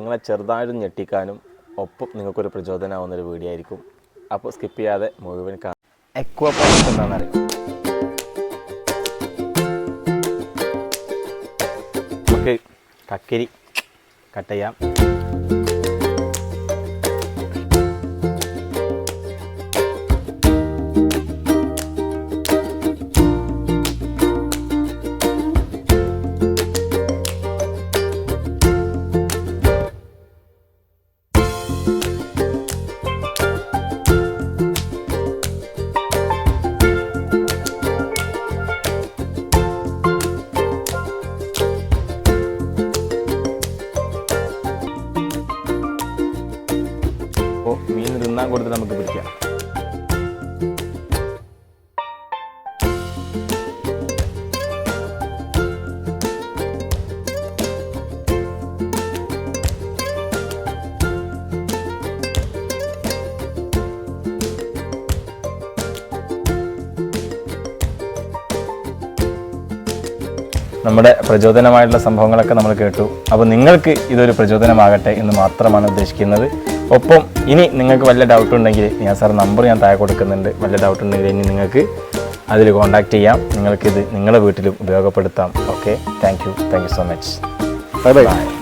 നിങ്ങളെ ചെറുതായിട്ട് ഞെട്ടിക്കാനും ഒപ്പം നിങ്ങൾക്കൊരു പ്രചോദനമാവുന്നൊരു വീഡിയോ ആയിരിക്കും. അപ്പോൾ സ്കിപ്പ് ചെയ്യാതെ മുഴുവൻ കാണാം. എക്വാപോണിക്സ് എന്താണെന്നറിയാം? നമുക്ക് കക്കരി കട്ട് ചെയ്യാം. മീൻ തിന്നാൻ കൊടുത്ത് നമുക്ക് പിടിക്കാം. നമ്മുടെ പ്രചോദനമായിട്ടുള്ള സംഭവങ്ങളൊക്കെ നമ്മൾ കേട്ടു. അപ്പോൾ നിങ്ങൾക്ക് ഇതൊരു പ്രചോദനമാകട്ടെ എന്ന് മാത്രമാണ് ഉദ്ദേശിക്കുന്നത്. ഒപ്പം ഇനി നിങ്ങൾക്ക് വല്ല ഡൗട്ട് ഉണ്ടെങ്കിൽ നമ്പർ ഞാൻ താഴെ കൊടുക്കുന്നുണ്ട്. വല്ല ഡൗട്ട് ഉണ്ടെങ്കിൽ ഇനി നിങ്ങൾക്ക് അതിൽ കോൺടാക്റ്റ് ചെയ്യാം. നിങ്ങൾക്കിത് നിങ്ങളുടെ വീട്ടിലും ഉപയോഗപ്പെടുത്താം. Okay, thank you so much. By.